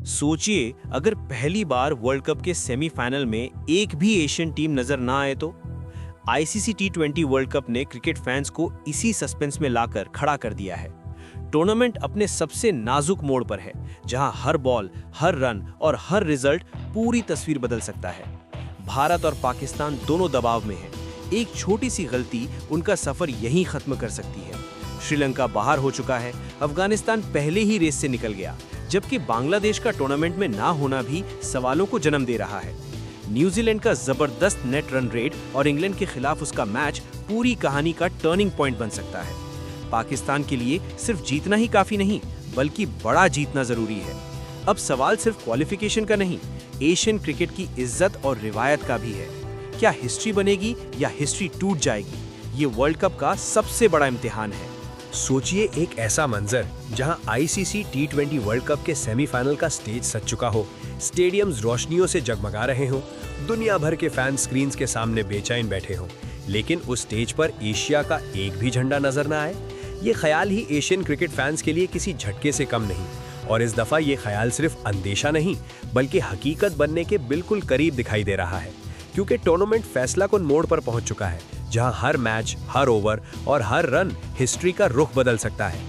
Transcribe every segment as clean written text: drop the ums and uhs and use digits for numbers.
सोचिए अगर पहली बार वर्ल्ड कप के सेमीफाइनल में एक भी एशियन टीम नजर ना आए तो। आईसीसी टी20 वर्ल्ड कप ने क्रिकेट फैंस को इसी सस्पेंस में लाकर खड़ा कर दिया है। टूर्नामेंट अपने सबसे नाजुक मोड़ पर है, जहां हर बॉल, हर रन और हर रिजल्ट पूरी तस्वीर बदल सकता है। भारत और पाकिस्तान दोनों दबाव में हैं। एक छोटी सी गलती उनका सफर यहीं खत्म कर सकती है। श्रीलंका बाहर हो चुका है, अफगानिस्तान पहले ही रेस से निकल गया, जबकि बांग्लादेश का टूर्नामेंट में ना होना भी सवालों को जन्म दे रहा है। न्यूजीलैंड का जबरदस्त नेट रन रेट और इंग्लैंड के खिलाफ उसका मैच पूरी कहानी का टर्निंग पॉइंट बन सकता है। पाकिस्तान के लिए सिर्फ जीतना ही काफी नहीं, बल्कि बड़ा जीतना जरूरी है। अब सवाल सिर्फ क्वालिफिकेशन का नहीं, एशियन क्रिकेट की इज्जत और रिवायत का भी है। क्या हिस्ट्री बनेगी या हिस्ट्री टूट जाएगी? ये वर्ल्ड कप का सबसे बड़ा इम्तिहान है। सोचिए एक ऐसा मंजर जहां आईसीसी टी20 वर्ल्ड कप के सेमीफाइनल का स्टेज सज चुका हो, स्टेडियम्स रोशनियों से जगमगा रहे हों, दुनिया भर के फैन स्क्रीन्स के सामने बेचैन बैठे हों, लेकिन उस स्टेज पर एशिया का एक भी झंडा नजर न आए। ये ख्याल ही एशियन क्रिकेट फैंस के लिए किसी झटके से कम नहीं, और इस दफा ये ख्याल सिर्फ अंदेशा नहीं बल्कि हकीकत बनने के बिल्कुल करीब दिखाई दे रहा है, क्योंकि टूर्नामेंट फैसला कुन मोड़ पर पहुंच चुका है, जहां हर मैच, हर ओवर और हर रन हिस्ट्री का रुख बदल सकता है।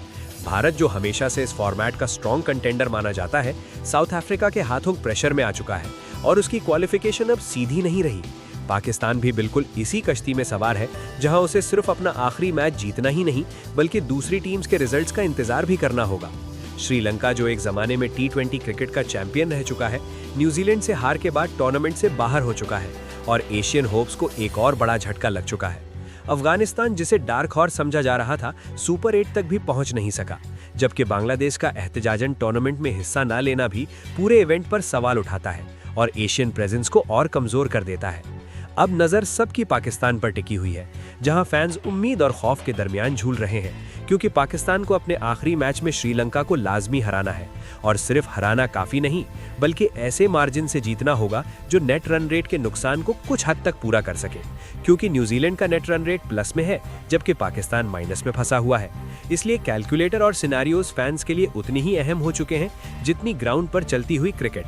भारत, जो हमेशा से इस फॉर्मेट का स्ट्रॉन्ग कंटेंडर माना जाता है, साउथ अफ्रीका के हाथों प्रेशर में आ चुका है और उसकी क्वालिफिकेशन अब सीधी नहीं रही। पाकिस्तान भी बिल्कुल इसी कश्ती में सवार है, जहां उसे सिर्फ अपना आखिरी मैच जीतना ही नहीं बल्कि दूसरी टीम्स के रिजल्ट्स का इंतजार भी करना होगा। श्रीलंका, जो एक जमाने में टी20 क्रिकेट का चैंपियन रह चुका है, न्यूजीलैंड से हार के बाद टूर्नामेंट से बाहर हो चुका है और एशियन होप्स को एक और बड़ा झटका लग चुका है। अफगानिस्तान, जिसे डार्क हॉर्स समझा जा रहा था, सुपर 8 तक भी पहुंच नहीं सका, जबकि बांग्लादेश का एहतजाजन टूर्नामेंट में हिस्सा न लेना भी पूरे इवेंट पर सवाल उठाता है और एशियन प्रेजेंस को और कमजोर कर देता है। अब नजर सबकी पाकिस्तान पर टिकी हुई है, जहां फैंस उम्मीद और खौफ के दरमियान झूल रहे हैं, क्योंकि पाकिस्तान को अपने आखिरी मैच में श्रीलंका को लाजमी हराना है, और सिर्फ हराना काफी नहीं बल्कि ऐसे मार्जिन से जीतना होगा जो नेट रन रेट के नुकसान को कुछ हद तक पूरा कर सके, क्योंकि न्यूजीलैंड का नेट रन रेट प्लस में है जबकि पाकिस्तान माइनस में फंसा हुआ है। इसलिए कैलकुलेटर और सिनारियोज फैंस के लिए उतनी ही अहम हो चुके हैं जितनी ग्राउंड पर चलती हुई क्रिकेट।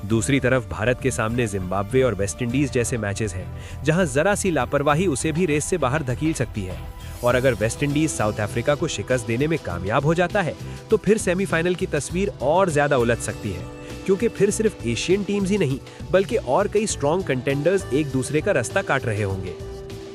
दूसरी तरफ भारत के सामने जिम्बाब्वे और वेस्ट इंडीज जैसे मैचेस हैं, जहां जरा सी लापरवाही उसे भी रेस से बाहर धकेल सकती है। और अगर वेस्ट इंडीज साउथ अफ्रीका को शिकस्त देने में कामयाब हो जाता है तो फिर सेमीफाइनल की तस्वीर और ज्यादा उलझ सकती है, क्योंकि फिर सिर्फ एशियन टीम्स ही नहीं बल्कि और कई स्ट्रॉन्ग कंटेंडर्स एक दूसरे का रास्ता काट रहे होंगे।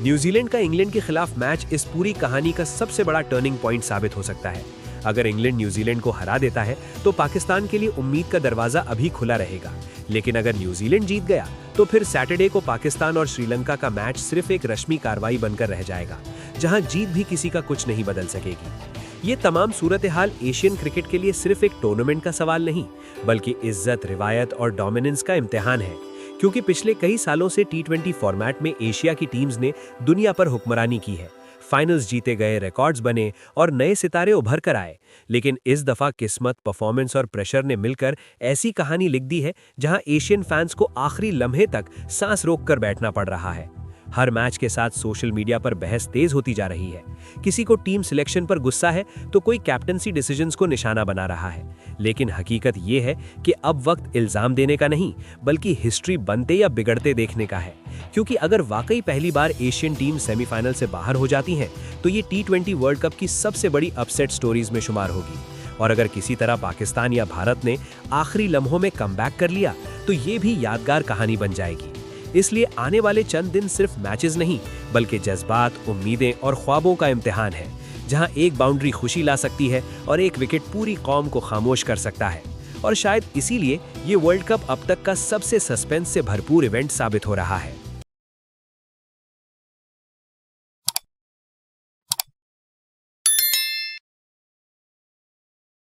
न्यूजीलैंड का इंग्लैंड के खिलाफ मैच इस पूरी कहानी का सबसे बड़ा टर्निंग पॉइंट साबित हो सकता है। अगर इंग्लैंड न्यूजीलैंड को हरा देता है तो पाकिस्तान के लिए उम्मीद का दरवाजा अभी खुला रहेगा, लेकिन अगर न्यूजीलैंड जीत गया तो फिर सैटरडे को पाकिस्तान और श्रीलंका का मैच सिर्फ एक रस्मी कार्रवाई बनकर रह जाएगा, जहां जीत भी किसी का कुछ नहीं बदल सकेगी। ये तमाम सूरत हाल एशियन क्रिकेट के लिए सिर्फ एक टूर्नामेंट का सवाल नहीं बल्कि इज्जत, रिवायत और डोमिनेंस का इम्तिहान है, क्योंकि पिछले कई सालों से टी20 फॉर्मेट में एशिया की टीम्स ने दुनिया पर हुक्मरानी की है। फाइनल्स जीते गए, रिकॉर्ड्स बने और नए सितारे उभर कर आए, लेकिन इस दफा किस्मत, परफॉर्मेंस और प्रेशर ने मिलकर ऐसी कहानी लिख दी है जहां एशियन फैंस को आखिरी लम्हे तक सांस रोककर बैठना पड़ रहा है। हर मैच के साथ सोशल मीडिया पर बहस तेज होती जा रही है। किसी को टीम सिलेक्शन पर गुस्सा है तो कोई कैप्टनसी डिसीजंस को निशाना बना रहा है, लेकिन हकीकत ये है कि अब वक्त इल्जाम देने का नहीं बल्कि हिस्ट्री बनते या बिगड़ते देखने का है, क्योंकि अगर वाकई पहली बार एशियन टीम सेमीफाइनल से बाहर हो जाती हैं तो ये टी20 वर्ल्ड कप की सबसे बड़ी अपसेट स्टोरीज में शुमार होगी। और अगर किसी तरह पाकिस्तान या भारत ने आखिरी लम्हों में कमबैक कर लिया तो ये भी यादगार कहानी बन जाएगी। इसलिए आने वाले चंद दिन सिर्फ मैचेस नहीं बल्कि जज्बात, उम्मीदें और ख्वाबों का इम्तिहान है, जहां एक बाउंड्री खुशी ला सकती है और एक विकेट पूरी कौम को खामोश कर सकता है। और शायद इसीलिए ये वर्ल्ड कप अब तक का सबसे सस्पेंस से भरपूर इवेंट साबित हो रहा है।